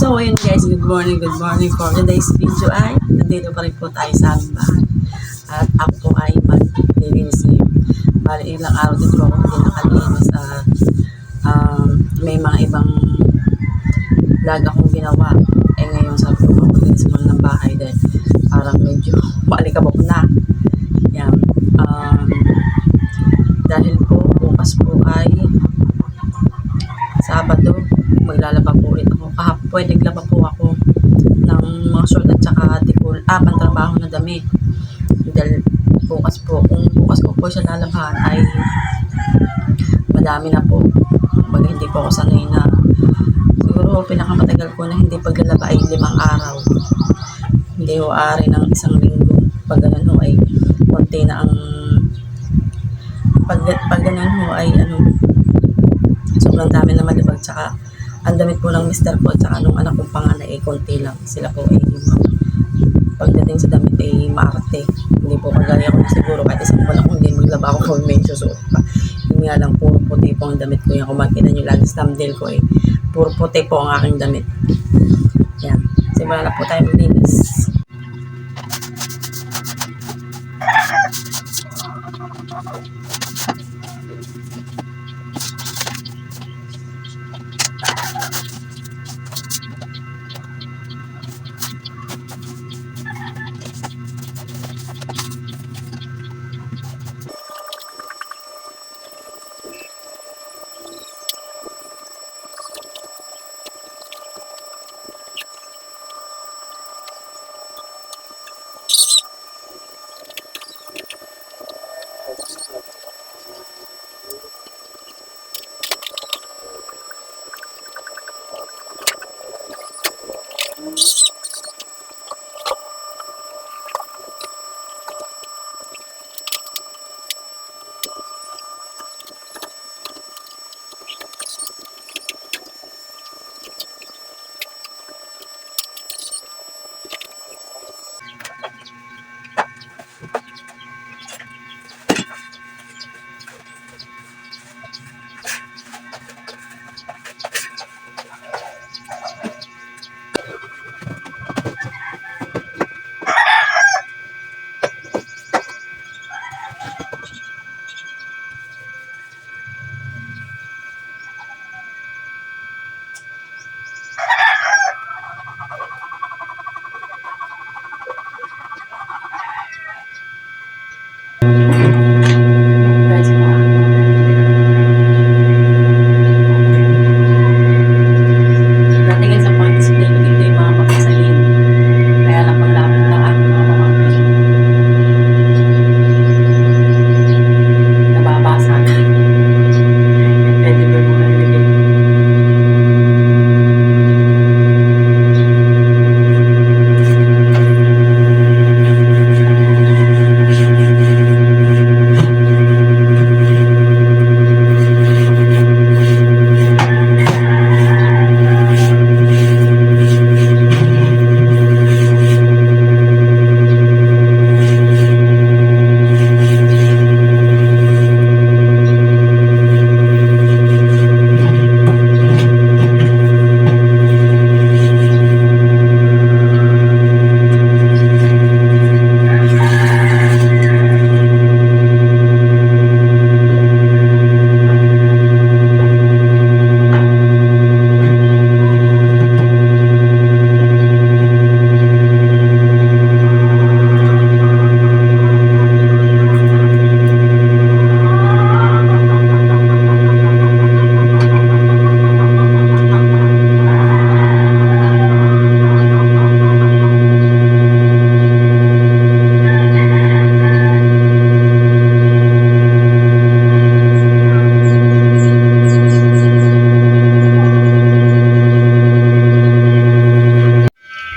So, ayun guys, good morning for today's video ay nandito pa rin po tayo sa aming bahay. At ako po ay maglilinis ngayon. Bali, ilang araw din po ako hindi nakalinis at may mga ibang vlog akong ginawa. Eh ngayon sabi ko maglinis muna ng bahay dahil parang medyo maalikabok na. Yan. Dahil po bukas po ay Sabado, maglalaba po ulit ako. Kahapon po ay naglaba po ako ng mga short at saka pantrabaho na damit. Dahil bukas po, kung bukas ko po siya lalabahan ay madami na po. Baga hindi po ako sanay na, siguro pinakamatagal ko na hindi paglalaba ay 5 araw. Hindi ho ari ng 1 linggo. Pag ganun ho ay konti na ang pag ganun ho ay sobrang dami na malibag. Tsaka ang damit po ng mister ko at saka nung anak kong panganay ay konti lang. Sila po ay pagdating sa damit ay maarte. Hindi po kagaya ko na siguro kahit isang buwan ako hindi maglaba ako kung may susuot pa. Yun nga lang, puro puti po ang damit ko. Yan, kung makita nyo lagi sa thumbnail ko ay puro puti po ang aking damit. Yan. Simula na po tayo maglinis.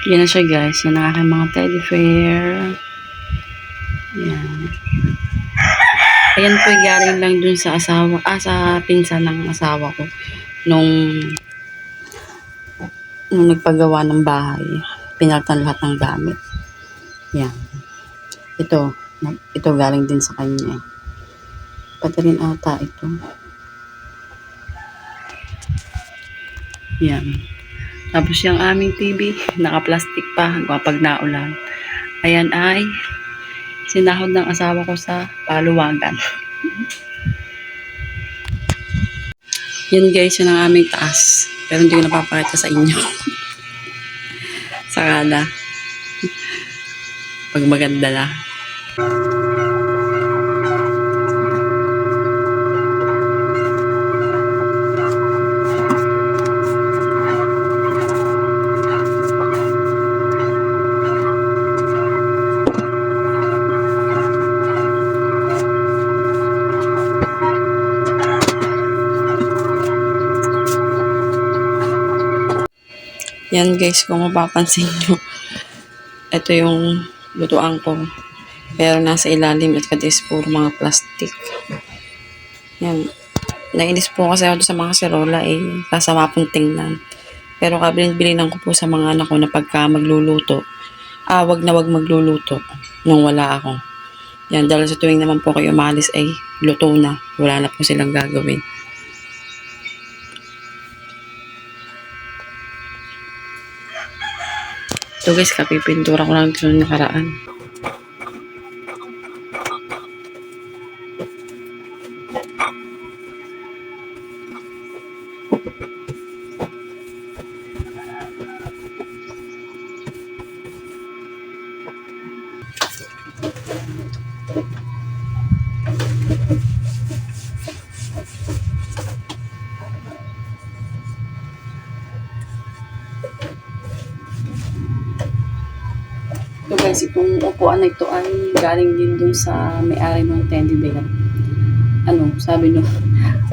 Yan na siya guys. Yan ang aking mga teddy bear. Yan. Ayan po galing lang dun sa sa pinsan ng asawa ko. Nung nagpagawa ng bahay. Pinalitan lahat ng gamit. Yan. Ito galing din sa kanya. Pati rin ata ito. Yan. Tapos yung aming TV, naka-plastic pa kapag naulan. Ayan ay sinahod ng asawa ko sa paluwagan. Yun guys, yun ang aming taas. Pero hindi ko napapakita sa inyo. Sakala. Pag maganda lang. Yan guys, kung mapapansin nyo, ito yung lutuan ko. Pero nasa ilalim at kadis puro mga plastic. Yan. Nainis po kasi ako sa mga kaserola kasama pong tingnan. Pero kabilin-bilinan ko po sa mga anak ko na pagka magluluto, wag na wag magluluto nung wala ako. Yan, dahil sa tuwing naman po kayo umalis ay luto na. Wala na po silang gagawin. Ito guys, kapipintura ko lang ito nakaraan. Ito guys, itong upuan na ito ay galing din dun sa may-ari ng teddy bear. Sabi nung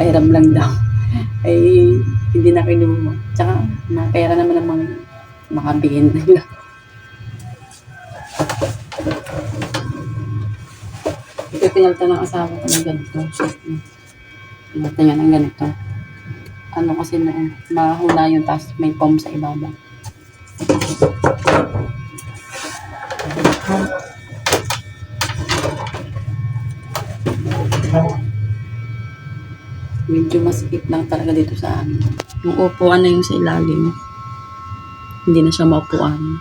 pahiram lang daw. Ay hindi na kinuha. Tsaka pera naman namang makabigyan nila. Ito pinalta ng asawa ko ng ganito. Pinalta niya ng ganito. Kasi noon, mahula yung tapos may foam sa ibabaw. Medyo masikip lang talaga dito sa amin. Yung upuan na yung sa ilalim, hindi na siya maupuan.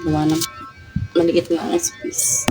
Gawa na maliit lang ang space.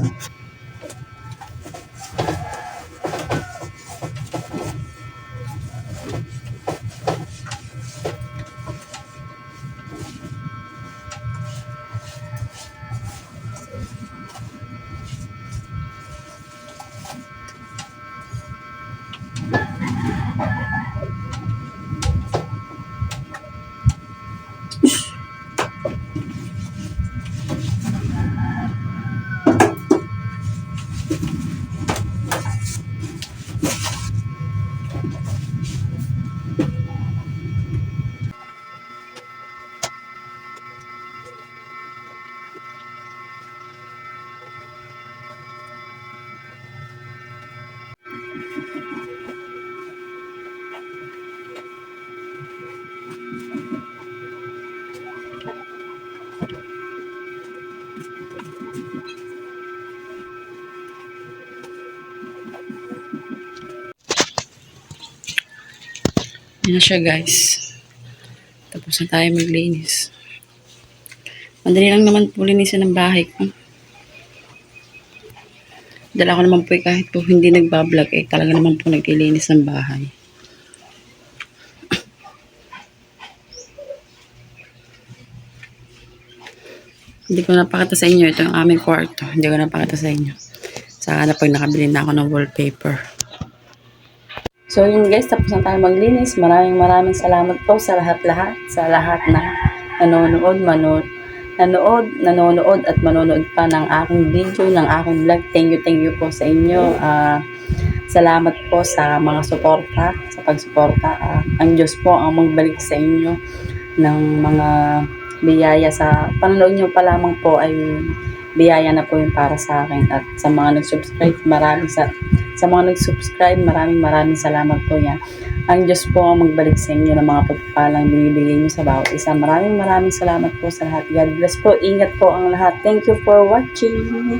Yan na siya guys. Tapos na tayo maglinis. Madali lang naman po linisin ng bahay ko. Dala ko naman po kahit po hindi nagbablog talaga naman po naglilinis ng bahay. Hindi ko napakita sa inyo. Ito yung aming kwarto. Hindi ko napakita sa inyo. Sana pag nakabili na ako ng wallpaper. So yun guys, tapos na tayo maglinis. Maraming salamat po sa lahat-lahat. Sa lahat na nanonood at manonood pa ng aking video, ng aking vlog. Thank you po sa inyo. Salamat po sa mga suporta, sa pagsuporta. Ang Diyos po ang magbalik sa inyo ng mga biyaya. Sa panonood nyo pa lamang po ay biyaya na po yung para sa akin. At sa mga nag-subscribe, sa mga nag-subscribe, maraming salamat po yan. Ang Diyos po ang magbalik sa inyo ng mga pagpapalang binibigay nyo sa bawat isa. Maraming salamat po sa lahat. God bless po. Ingat po ang lahat. Thank you for watching.